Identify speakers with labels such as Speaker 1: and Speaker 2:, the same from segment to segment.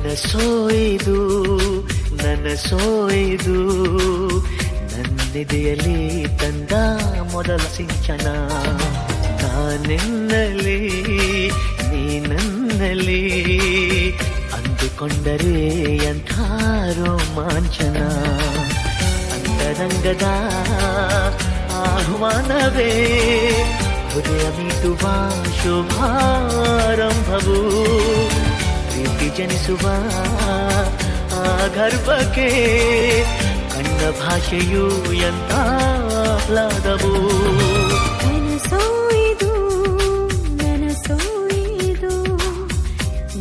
Speaker 1: ಕನಸೋಯ್ದು ನನಸೋಯ್ದು ನನ್ನಿದೆಯಲ್ಲಿ ತಂದ ಮೊದಲ ಸಿಂಚನ ನಾನೆನ್ನಲಿ ನೀ ನನ್ನಲ್ಲಿ ಅಂದುಕೊಂಡರೆ ಎಂಥ ರೋಮಾಂಚನ ಅಂತರಂಗದ ಆಹ್ವಾನವೇ ಹೃದಯ ಮೀಟುವ ಶುಭಾರಂಭವು ಪ್ರೀತಿ ಜನಿಸುವ ಆ ಗರ್ಭಕ್ಕೆ ಕಣ್ಣ ಭಾಷೆಯು ಎಂಥ ಆಹ್ಲಾದವು
Speaker 2: ನನಸೋಯ್ದು ನನಸೋಯ್ದು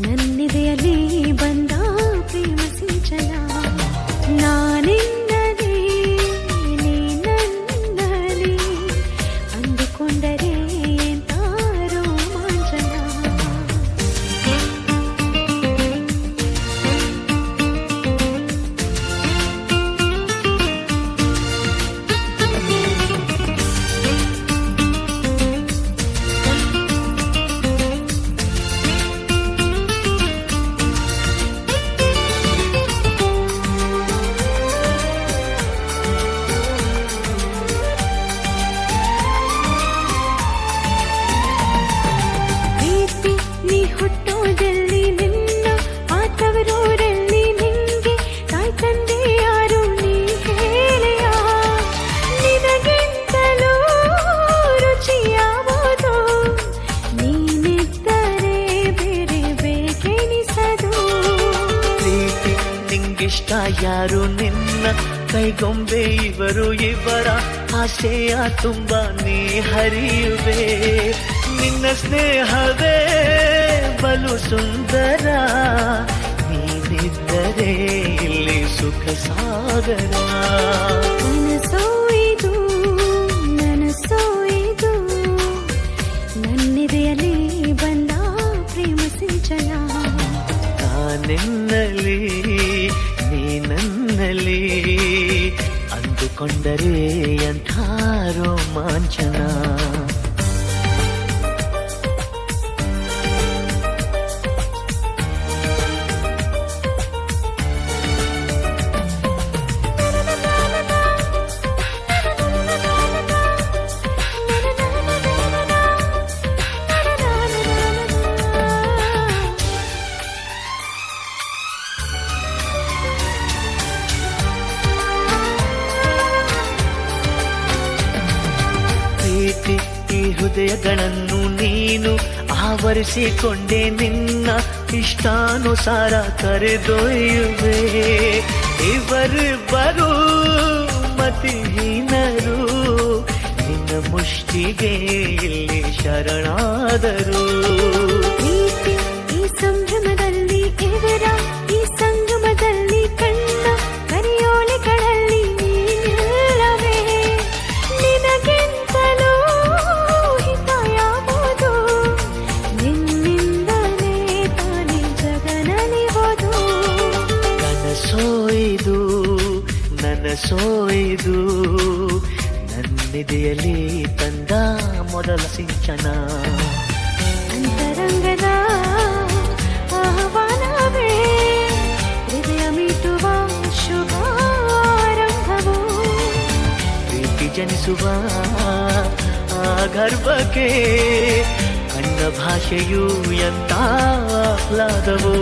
Speaker 2: ನನ್ನಿದೆಯಲ್ಲಿ ಬಂದ ಪ್ರೇಮ ಸಿಂಚನ ನಾನಿನ್ನಲಿ ನೀ ನನ್ನಲ್ಲಿ ಅಂದುಕೊಂಡರೆ ಎಂಥ ರೋಮಾಂಚನ ಹುಟ್ಟೋದಲ್ಲಿ ನಿನ್ನ ಆತವರೂರಲ್ಲಿ ನಿಂಗೆ ತಾಯಿ ತಂದೆ ಯಾರು ನೀ ಹೇಳೆಯ ನಿನಗಿಂತಲೂ ರುಚಿಯಾವುದು ನೀನಿದ್ದರೆ ಬೇರೆ ಬೇಕೆನಿಸದು
Speaker 1: ಪ್ರೀತಿ ನಿಂಗಿಷ್ಟ ಯಾರು ನಿನ್ನ ಕೈಗೊಂಬೆ ಇವರು ಇವರ ಆಸೆಯ ತುಂಬ ನೀ ಹರಿಯುವೆ ನಿನ್ನ ಸ್ನೇಹವೇ ಬಲು ಸುಂದರ ನೀನಿದ್ದರೆ ಇಲ್ಲಿ ಸುಖ ಸಾಗರ
Speaker 2: ನನಸೋಯ್ದು ನನಸೋಯ್ದು ನನ್ನಿದೆಯಲ್ಲಿ ಬಂದ ಪ್ರೇಮ ಸಿಂಚನ
Speaker 1: ನಾನೆನ್ನಲಿ ನೀ ನನ್ನಲ್ಲಿ ಅಂದುಕೊಂಡರೆ ಎಂಥ ರೋಮಾಂಚನ ಈ ಹೃದಯಗಳನ್ನು ನೀನು ಆವರಿಸಿಕೊಂಡೆ ನಿನ್ನ ಇಷ್ಟಾನುಸಾರ ಕರೆದೊಯ್ಯುವೆ ಇವರಿಬ್ಬರು ಮತಿಹೀನರು ನಿನ್ನ ಮುಷ್ಟಿಗೆ ಇಲ್ಲಿ ಶರಣಾದರು
Speaker 2: ಪ್ರೀತಿ ಈ ಸಂಭ್ರಮದಲ್ಲಿ ಇವರ ಈ ಸಂಗಮದಲ್ಲಿ ಕಣ್ಣ ಕರಿಯೋಲೆಗಳಲ್ಲಿ ನೀನಿಲ್ಲವೇ ನಿನಗಿಂತಲೂ ಹಿತಯಾವುದು ನಿನ್ನಿಂದಲೇ ತಾನೇ ಜಗನಲಿವುದು
Speaker 1: ಕನಸೋಯ್ದು ನನಸೋಯ್ದು ನನ್ನಿದೆಯಲ್ಲಿ ತಂದ ಮೊದಲ ಸಿಂಚನ
Speaker 2: ಅಂತರಂಗದ ಆಹ್ವಾನವೇ ಹೃದಯ ಮೀಟುವ ಶುಭಾರಂಭವು
Speaker 1: ಪ್ರೀತಿ ಜನಿಸುವ ಆ ಗರ್ಭಕ್ಕೆ ಕಣ್ಣ ಭಾಷೆಯು ಎಂಥ ಆಹ್ಲಾದವು